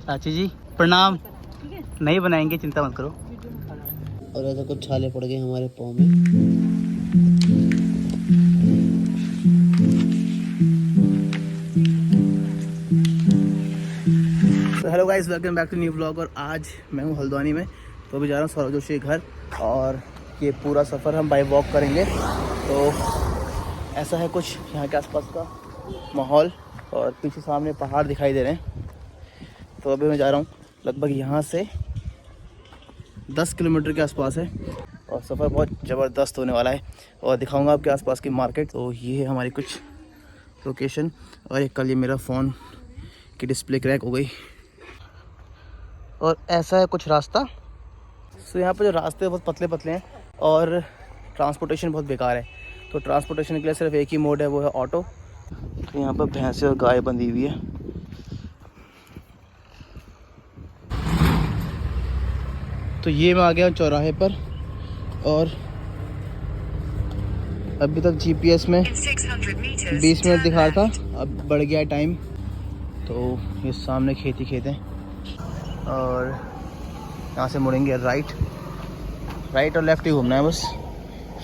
चाची जी प्रणाम। नहीं बनाएंगे, चिंता मत करो। और ऐसा कुछ छाले पड़ गए हमारे पाँव में। तो hello guys, welcome back to new blog. और आज मैं हूँ हल्द्वानी में, तो अभी जा रहा हूँ सौरभ जोशी के घर। और ये पूरा सफ़र हम बाई वॉक करेंगे। तो ऐसा है कुछ यहाँ के आसपास का माहौल, और पीछे सामने पहाड़ दिखाई दे रहे हैं। तो अभी मैं जा रहा हूँ, लगभग यहाँ से 10 किलोमीटर के आसपास है, और सफ़र बहुत ज़बरदस्त होने वाला है। और दिखाऊंगा आपके आसपास की मार्केट। तो ये है हमारी कुछ लोकेशन। और एक कल ये मेरा फ़ोन की डिस्प्ले क्रैक हो गई। और ऐसा है कुछ रास्ता। तो यहाँ पर जो रास्ते बहुत पतले पतले हैं, और ट्रांसपोर्टेशन बहुत बेकार है। तो ट्रांसपोर्टेशन के लिए सिर्फ एक ही मोड है, वो है ऑटो। तो यहाँ पर भैंसें और गाय बंधी हुई है। तो ये मैं आ गया चौराहे पर, और अभी तक जीपीएस में 20 मिनट दिखा था, अब बढ़ गया टाइम। तो ये सामने खेती खेत हैं, और यहाँ से मुड़ेंगे राइट और लेफ़्ट ही घूमना है बस।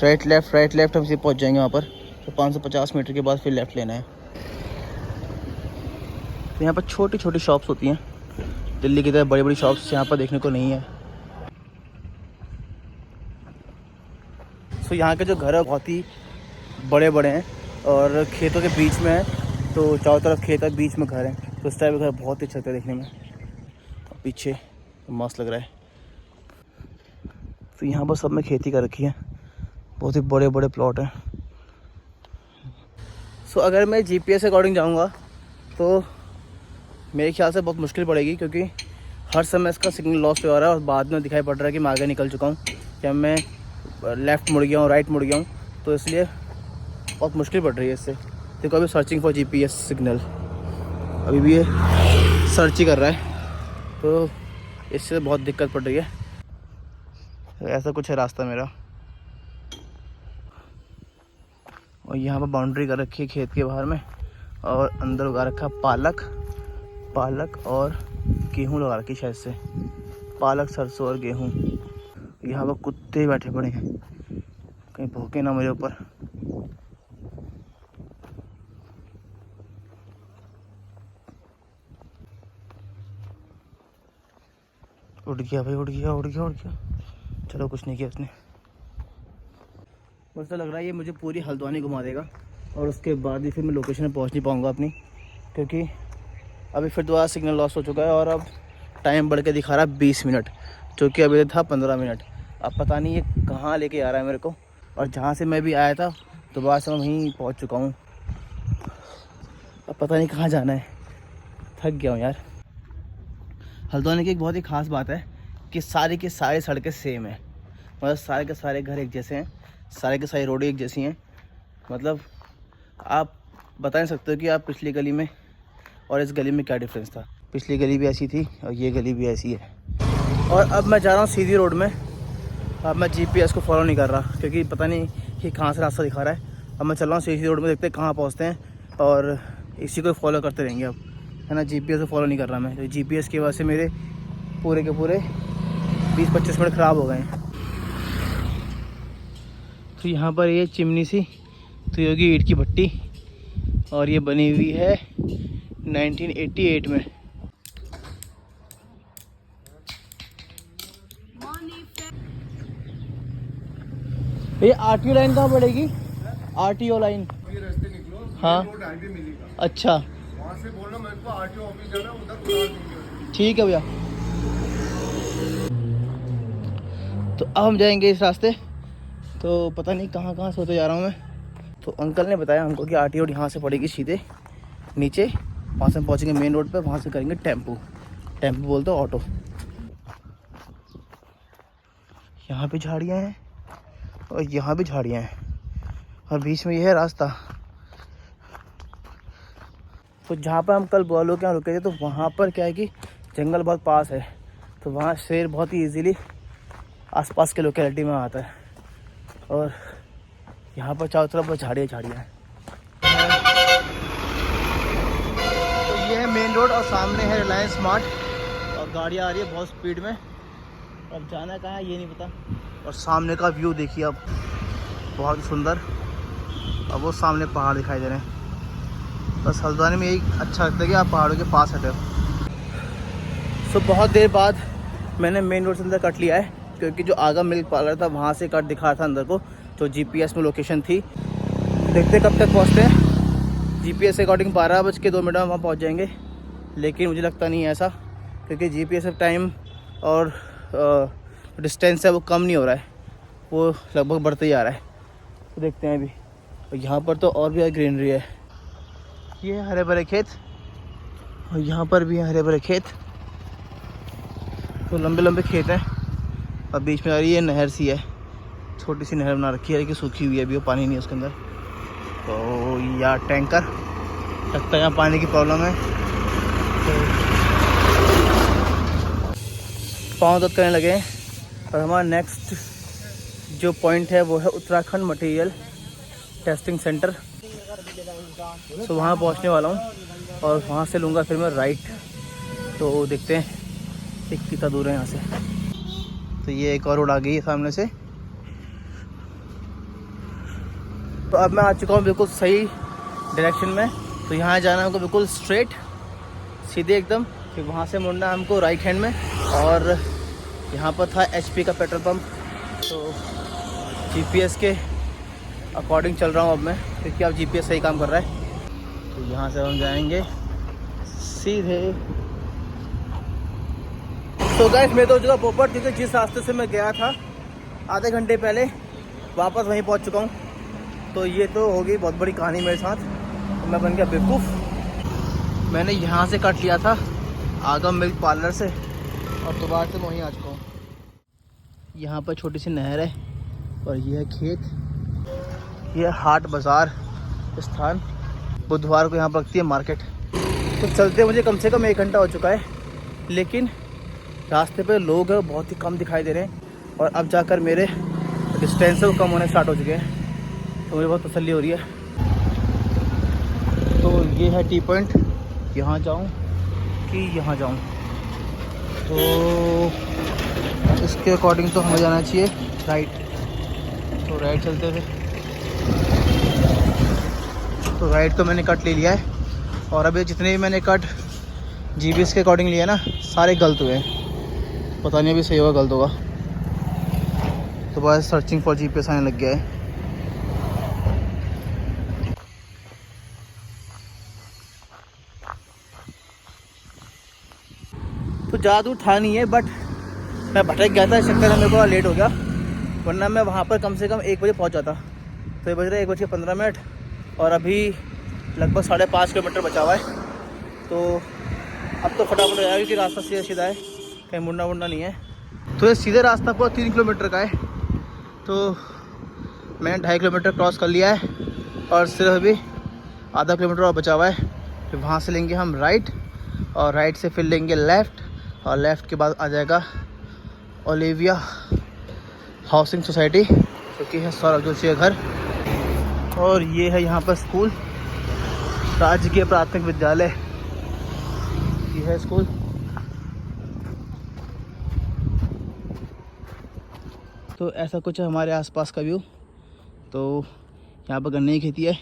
राइट लेफ़्ट हम सीधे पहुँच जाएंगे वहाँ पर। तो 550 मीटर के बाद फिर लेफ़्ट लेना है। तो यहाँ पर छोटी छोटी शॉप्स होती हैं, दिल्ली की तरह बड़ी बड़ी शॉप्स यहाँ पर देखने को नहीं है। तो यहाँ के जो घर है बहुत ही बड़े बड़े हैं, और खेतों के बीच में है। तो चारों तरफ खेत है, बीच में घर है। तो इस टाइप के घर बहुत ही अच्छे लगते हैं देखने में। पीछे मस्त लग रहा है। तो यहाँ पर सब में खेती कर रखी है, बहुत ही बड़े बड़े प्लॉट हैं। सो अगर मैं जीपीएस अकॉर्डिंग जाऊँगा तो मेरे ख्याल से बहुत मुश्किल पड़ेगी, क्योंकि हर समय इसका सिग्नल लॉस हो रहा है, और बाद में दिखाई पड़ रहा है कि मैं आगे निकल चुका हूँ, या मैं लेफ़्ट मुड़ गया हूँ, राइट मुड़ गया हूँ। तो इसलिए बहुत मुश्किल पड़ रही है इससे। देखो अभी सर्चिंग फॉर जीपीएस सिग्नल, अभी भी ये सर्च ही कर रहा है। तो इससे बहुत दिक्कत पड़ रही है। तो ऐसा कुछ है रास्ता मेरा। और यहाँ पर बाउंड्री कर रखी है खेत के बाहर में, और अंदर उगा रखा पालक और गेहूँ लगा रखी शायद से। पालक, सरसों और गेहूँ। यहाँ पर कुत्ते बैठे पड़े हैं, कहीं भौंके ना मेरे ऊपर। उड़ गया भाई, उड़ गया। चलो कुछ नहीं किया उसने। मुझे लग रहा है ये मुझे पूरी हल्द्वानी घुमा देगा, और उसके बाद ही फिर मैं लोकेशन में पहुंच नहीं पाऊंगा अपनी, क्योंकि अभी फिर दोबारा सिग्नल लॉस हो चुका है। और अब टाइम बढ़ के दिखा रहा है 20 मिनट, जो कि अभी था 15 मिनट। अब पता नहीं ये कहाँ लेके आ रहा है मेरे को। और जहाँ से मैं भी आया था दोबारा से मैं वहीं पहुँच चुका हूँ। अब पता नहीं कहाँ जाना है, थक गया हूँ यार। हल्द्वानी की एक बहुत ही ख़ास बात है कि सारी की सारी सड़कें सेम है। मतलब सारे के सारे घर एक जैसे हैं, सारे के सारी रोडें एक जैसी हैं। मतलब आप बता नहीं सकते हो कि आप पिछली गली में और इस गली में क्या डिफरेंस था। पिछली गली भी ऐसी थी और ये गली भी ऐसी है। और अब मैं जा रहा हूँ सीधी रोड में। अब मैं जीपीएस को फॉलो नहीं कर रहा, क्योंकि पता नहीं कि कहाँ से रास्ता दिखा रहा है। अब मैं चल रहा हूँ सीधी रोड में, देखते हैं कहाँ पहुँचते हैं, और इसी को फॉलो करते रहेंगे अब, है ना। जीपीएस को फॉलो नहीं कर रहा मैं, तो जीपीएस की वजह से मेरे पूरे के पूरे 20-25 मिनट ख़राब हो गए हैं। तो यहाँ पर ये चिमनी सी तो होगी ईंट की भट्टी, और ये बनी हुई है 1988 में। ये आरटीओ लाइन कहाँ पड़ेगी? आरटीओ लाइन हाँ, अच्छा वहाँ से बोलना मेरे को आरटीओ ऑफिस जाना, उधर ठीक है भैया। तो अब हम जाएंगे इस रास्ते। तो पता नहीं कहाँ कहाँ से होते जा रहा हूँ मैं। तो अंकल ने बताया हमको कि आरटीओ यहाँ से पड़ेगी सीधे नीचे, वहाँ से हम पहुँचेंगे मेन रोड पे, वहाँ से करेंगे टेम्पू बोलते हो ऑटो। यहाँ भी झाड़ियाँ हैं और यहाँ भी झाड़ियाँ हैं, और बीच में ये है रास्ता। तो जहाँ पर हम कल बुआलों के यहाँ रुके थे, तो वहाँ पर क्या है कि जंगल बहुत पास है, तो वहाँ शेर बहुत ही इजीली आसपास के लोकेलिटी में आता है। और यहाँ पर चारों तरफ बस झाड़ियाँ हैं। तो ये है मेन रोड, और सामने है रिलायंस स्मार्ट। और गाड़ियाँ आ रही है बहुत स्पीड में। अब जाना कहाँ है ये नहीं पता। और सामने का व्यू देखिए अब, बहुत ही सुंदर। अब वो सामने पहाड़ दिखाई दे रहे हैं। बस हल्द्वानी में यही अच्छा लगता है कि आप पहाड़ों के पास हटे हो। सो बहुत देर बाद मैंने मेन रोड से अंदर कट लिया है, क्योंकि जो आगा मिल्क पार्लर था वहाँ से कट दिखा था अंदर को, जो जीपीएस में लोकेशन थी। देखते कब तक पहुँचते हैं। जीपीएस के अकॉर्डिंग 12:02 में वहाँ पहुँच जाएंगे, लेकिन मुझे लगता नहीं है ऐसा, क्योंकि जीपीएस का टाइम और डिस्टेंस है वो कम नहीं हो रहा है, वो लगभग बढ़ते ही आ रहा है। तो देखते हैं अभी। और यहाँ पर तो और भी ग्रीनरी है। ये है हरे भरे खेत, और यहाँ पर भी है हरे भरे खेत। तो लंबे लंबे खेत हैं, और बीच में आ रही है नहर सी है, छोटी सी नहर बना रखी है, लेकिन सूखी हुई है अभी, वो पानी नहीं है उसके अंदर। तो या टैंकर लगता है यहाँ पानी की प्रॉब्लम है। तो पाँव दर्द करने लगे हैं। और हमारा नेक्स्ट जो पॉइंट है वो है उत्तराखंड मटेरियल टेस्टिंग सेंटर। तो वहाँ पहुँचने वाला हूँ, और वहाँ से लूँगा फिर मैं राइट। तो देखते हैं एक कितना दूर है यहाँ से। तो ये एक और रोड आ गई है सामने से। तो अब मैं आ चुका हूँ बिल्कुल सही डायरेक्शन में। तो यहाँ जाना है हमको बिल्कुल स्ट्रेट सीधे एकदम, फिर वहाँ से मुड़ना है हमको राइट हैंड में। और यहाँ पर था HP का पेट्रोल पंप। तो GPS के अकॉर्डिंग चल रहा हूँ अब मैं, क्योंकि अब GPS सही काम कर रहा है। तो यहाँ से हम जाएंगे सीधे। तो गाइस मैं तो हो चुका पोपट, क्योंकि जिस रास्ते से मैं गया था आधे घंटे पहले, वापस वहीं पहुँच चुका हूँ। तो ये तो हो गई बहुत बड़ी कहानी मेरे साथ। तो मैं बन गया बेवकूफ़। मैंने यहाँ से कट लिया था आगम मिल्क पार्लर से, और दोबारा से मैं वहीं आ चुका हूँ। यहाँ पर छोटी सी नहर है, और ये है खेत। ये हाट बाज़ार स्थान, बुधवार को यहाँ पर लगती है मार्केट। तो चलते मुझे कम से कम 1 घंटा हो चुका है, लेकिन रास्ते पे लोग बहुत ही कम दिखाई दे रहे हैं। और अब जाकर मेरे डिस्टेंस वो कम होने स्टार्ट हो चुके हैं, तो मुझे बहुत तसल्ली हो रही है। तो ये है टी पॉइंट, यहाँ जाऊँ कि यहाँ जाऊँ। तो इसके अकॉर्डिंग तो हमें जाना चाहिए राइट। तो राइट चलते थे। तो राइट तो मैंने कट ले लिया है, और अभी जितने भी मैंने कट GPS के अकॉर्डिंग लिया ना, सारे गलत हुए हैं। पता नहीं अभी सही होगा गलत होगा। तो बस सर्चिंग फॉर GPS आने लग गया है। तो ज़्यादा दूर था नहीं है, बट मैं भटक गया था, इस चक्कर में मेरे को लेट हो गया। वरना मैं वहाँ पर कम से कम 1 बजे पहुँच जाता। तो ये बज रहा है 1:15, और अभी लगभग 5.5 किलोमीटर बचा हुआ है। तो अब तो फटाफट हो जाएगा, क्योंकि रास्ता सीधा सीधा है, कहीं मुड़ना वुड़ना नहीं है। तो ये सीधे रास्ता पूरा 3 किलोमीटर का है। तो मैंने 2.5 किलोमीटर क्रॉस कर लिया है, और सिर्फ अभी आधा किलोमीटर और बचा हुआ है। फिर वहाँ से लेंगे हम राइट, और राइट से फिर लेंगे लेफ़्ट, और लेफ़्ट के बाद आ जाएगा ओलिविया हाउसिंग सोसाइटी, जो कि है सौरभ जोशी का घर। और ये है यहाँ पर स्कूल, राजकीय प्राथमिक विद्यालय, ये है स्कूल। तो ऐसा कुछ है हमारे आसपास का व्यू। तो यहाँ पर गन्ने की खेती है,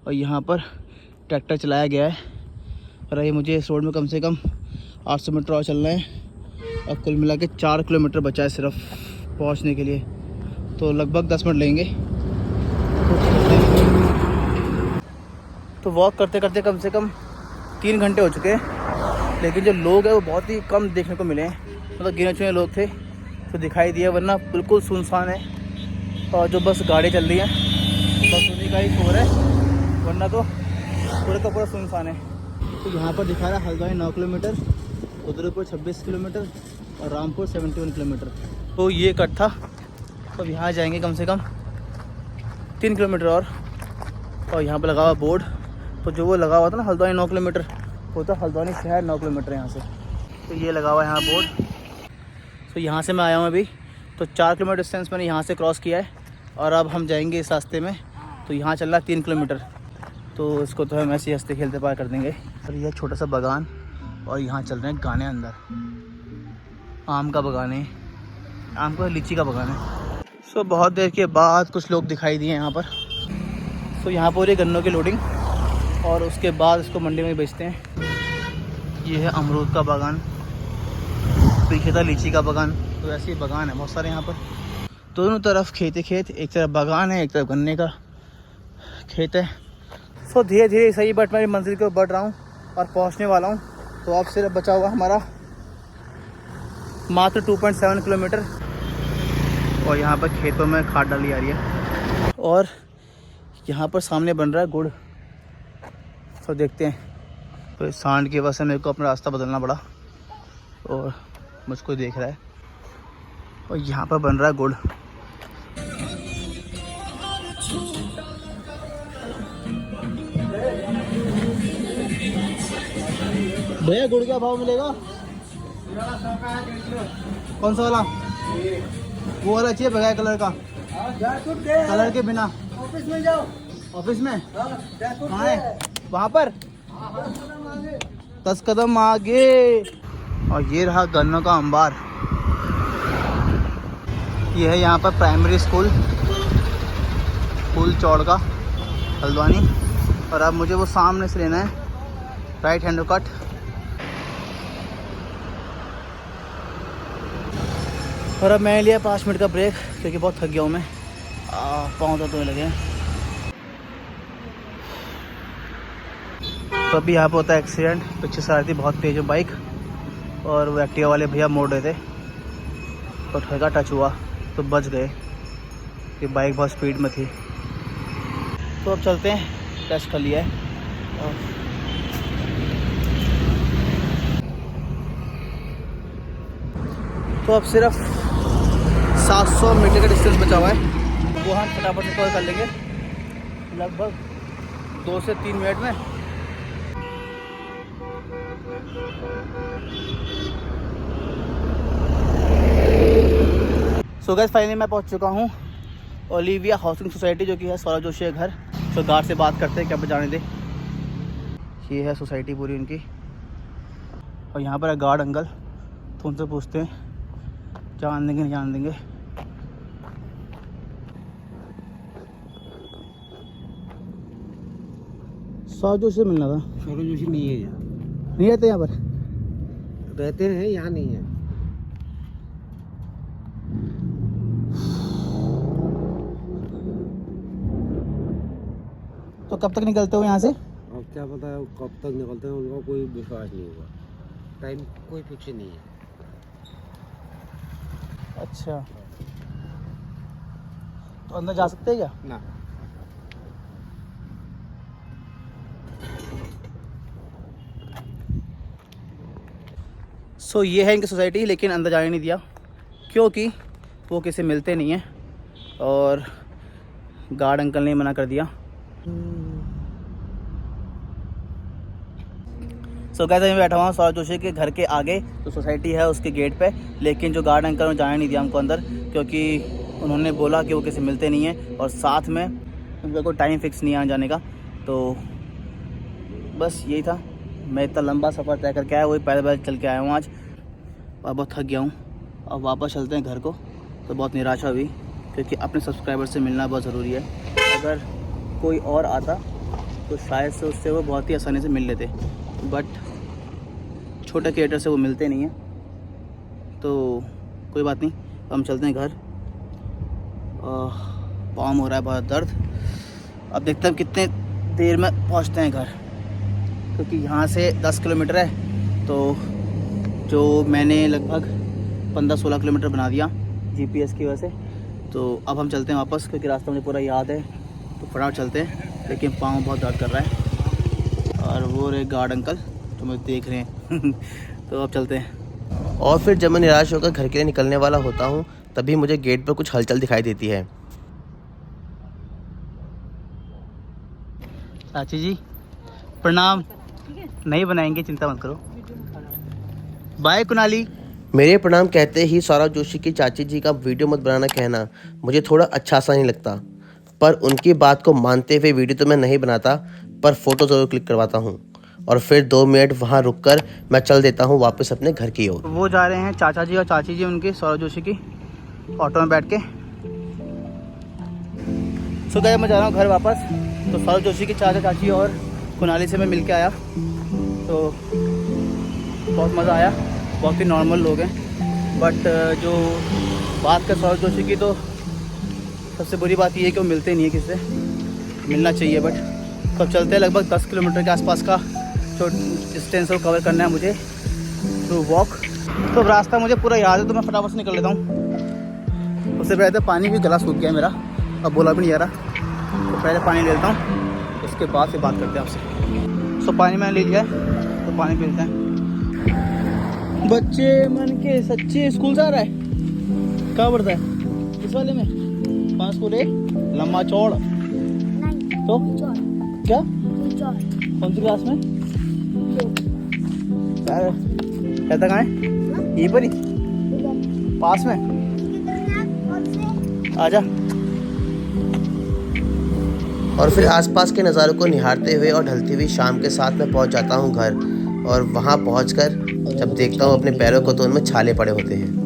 और यहाँ पर ट्रैक्टर चलाया गया है। और ये मुझे इस रोड में कम से कम 800 मीटर और चलना है, और कुल मिला के 4 किलोमीटर बचा है सिर्फ पहुँचने के लिए। तो लगभग 10 मिनट लगेंगे। तो वॉक करते करते कम से कम 3 घंटे हो चुके हैं, लेकिन जो लोग हैं वो बहुत ही कम देखने को मिले हैं। मतलब गिने चुने लोग थे तो दिखाई दिया, वरना बिल्कुल सुनसान है। और जो बस गाड़ी चल रही है बस उन्हीं का ही शोर है, वरना तो पूरे का पूरा सुनसान है। तो यहाँ पर दिखा रहा है हल्द्वानी 9 किलोमीटर, उदयपुर 26 किलोमीटर, और रामपुर 71 किलोमीटर। तो ये कट था। तो यहाँ जाएंगे कम से कम 3 किलोमीटर और यहाँ पर लगा हुआ बोर्ड। तो जो वो लगा हुआ था ना हल्द्वानी 9 किलोमीटर, वो था हल्द्वानी शहर 9 किलोमीटर यहाँ से। तो ये लगा हुआ है यहाँ बोर्ड। तो यहाँ से मैं आया हूँ अभी। तो 4 किलोमीटर डिस्टेंस मैंने यहाँ से क्रॉस किया है, और अब हम जाएंगे इस रास्ते में। तो यहाँ चल रहा है 3 किलोमीटर। तो इसको तो हम ऐसे हंसते खेलते पार कर देंगे। और यह छोटा सा बागान, और यहाँ चल रहे हैं गाने अंदर। आम का बगान है, आम का लीची का बगान है। सो बहुत देर के बाद कुछ लोग दिखाई दिए यहाँ पर। सो यहाँ पर ये गन्नों की लोडिंग और उसके बाद इसको मंडी में बेचते हैं। ये है अमरूद का बागान, पीछे था लीची का बागान। तो ऐसे ही बागान है बहुत सारे यहाँ पर, दोनों तरफ खेत ही खेत, एक तरफ बागान है एक तरफ गन्ने का खेत है। सो धीरे धीरे सही बट मैं मंजिल को बढ़ रहा हूँ और पहुँचने वाला हूँ। तो अब सिर्फ बचा हुआ हमारा मात्र 2.7 किलोमीटर और यहाँ पर खेतों में खाद डाली जा रही है और यहाँ पर सामने बन रहा है गुड़। तो देखते हैं। तो इस सांड की वजह से मेरे को अपना रास्ता बदलना पड़ा और मुझको देख रहा है और यहाँ पर बन रहा है गुड़। भैया गुड़ क्या भाव मिलेगा? कौन सा वाला? वो वाला चाहिए बगैर कलर का, कलर के बिना। ऑफिस में जाओ। ऑफिस में कहाँ है? वहाँ पर 10 कदम आगे। और ये रहा गन्नों का अंबार। ये है यहाँ पर प्राइमरी स्कूल फूल चौड़ का हल्द्वानी। और अब मुझे वो सामने से लेना है राइट हैंड कट। और अब मैं लिया 5 मिनट का ब्रेक क्योंकि बहुत थक गया हूँ मैं, पाँव तो लगे हैं। तो अभी यहाँ पर होता है एक्सीडेंट। पीछे से आ रही थी बहुत तेज़ बाइक और वो एक्टिवा वाले भैया मोड़ रहे थे और ठेका टच हुआ तो बच गए कि बाइक बहुत स्पीड में थी। तो अब चलते हैं, टेस्ट कर लिया है। तो अब सिर्फ 700 मीटर का डिस्टेंस बचा हुआ है, वो हम फटाफट से कवर कर लेंगे लगभग 2 से 3 मिनट में। सो गाइस फाइनली मैं पहुंच चुका हूं ओलिविया हाउसिंग सोसाइटी, जो कि है सौरभ जोशी का घर। तो गार्ड से बात करते हैं क्या जाने दे। ये है सोसाइटी पूरी उनकी और यहाँ पर है गार्ड अंकल। तो उनसे पूछते हैं जान देंगे नहीं जान देंगे। सौरभ जोशी से मिलना था। सौरभ जोशी नहीं है यहाँ, नहीं रहते यहाँ पर? रहते हैं यहाँ नहीं है। तो कब तक निकलते हो यहाँ से? अब क्या पता है कब तक निकलते हैं, उनका कोई विश्वास नहीं होगा। टाइम कोई फिक्स नहीं है। अच्छा, तो अंदर जा सकते हैं क्या? ना। सो ये है इनकी सोसाइटी, लेकिन अंदर जाने नहीं दिया क्योंकि वो किसी मिलते नहीं हैं और गार्ड अंकल ने मना कर दिया। सो गाइस मैं बैठा हुआ सौरभ जोशी के घर के आगे, तो सोसाइटी है उसके गेट पे, लेकिन जो गार्ड अंकल ने जाने नहीं दिया हमको अंदर क्योंकि उन्होंने बोला कि वो किसी मिलते नहीं हैं और साथ में उनका कोई टाइम फिक्स नहीं आने जाने का। तो बस यही था। मैं इतना लंबा सफ़र तय करके आया, वही पैदल चल के आया हूँ आज और बहुत थक गया हूँ। अब वापस चलते हैं घर को। तो बहुत निराशा हुई क्योंकि अपने सब्सक्राइबर से मिलना बहुत ज़रूरी है। अगर कोई और आता तो शायद से उससे वो बहुत ही आसानी से मिल लेते, बट छोटे क्रिएटर से वो मिलते नहीं हैं। तो कोई बात नहीं, हम चलते हैं घर। पाँव हो रहा है बहुत दर्द। अब देखते हैं कितने देर में पहुंचते हैं घर, क्योंकि यहाँ से 10 किलोमीटर है। तो जो मैंने लगभग 15-16 किलोमीटर बना दिया जीपीएस की वजह से। तो अब हम चलते हैं वापस क्योंकि रास्ता मुझे पूरा याद है। तो फटाफट चलते हैं, लेकिन पाँव बहुत दर्द कर रहा है। और वो रहे गार्ड अंकल जो मुझे देख रहे हैं। तो अब चलते हैं। और फिर जब मैं निराश होकर घर के लिए निकलने वाला होता हूँ तभी मुझे गेट पर कुछ हलचल दिखाई देती है। चाची जी प्रणाम। नहीं बनाएंगे, चिंता मत करो। बाय कुनाली। मेरे प्रणाम कहते ही सौरभ जोशी की चाची जी का वीडियो मत बनाना कहना मुझे थोड़ा अच्छा सा नहीं लगता, पर उनकी बात को मानते हुए वीडियो तो मैं नहीं बनाता, पर फ़ोटो ज़रूर क्लिक करवाता हूँ। और फिर 2 मिनट वहाँ रुककर मैं चल देता हूँ वापस अपने घर की ओर। वो जा रहे हैं चाचा जी और चाची जी उनके, सौरभ जोशी की ऑटो में बैठ के। सो गाइस मैं जा रहा हूँ घर वापस। तो सौरभ जोशी के चाचा चाची और कुनाली से मैं मिल के आया, तो बहुत मज़ा आया। बहुत ही नॉर्मल लोग हैं, बट जो बात कर सौरभ जोशी की, तो सबसे बुरी बात ये है कि वो मिलते नहीं है किसी से। मिलना चाहिए बट। तो अब चलते हैं, लगभग 10 किलोमीटर के आसपास का जो डिस्टेंस है वो कवर करना है मुझे थ्रू वॉक। तो अब रास्ता मुझे पूरा याद है, तो मैं फटाफट से निकल लेता हूँ। उससे पहले पानी भी गला सूख गया मेरा, अब बोला भी नहीं आ रहा। तो पहले पानी ले लेता हूँ, उसके बाद फिर बात करते हैं आपसे। सो पानी मैंने ले लिया है, तो पानी पीते हैं। बच्चे मन के सच्चे स्कूल जा रहा है, कहाँ पढ़ता है? इस वाले में 5 स्कूल, एक लम्बा चौड़। तो क्या कौन सी क्लास में? कहता कहाँ है? यहीं पर ही पास में, आजा। और फिर आसपास के नज़ारों को निहारते हुए और ढलती हुई शाम के साथ मैं पहुंच जाता हूं घर। और वहां पहुंचकर जब देखता हूं अपने पैरों को, तो उनमें छाले पड़े होते हैं।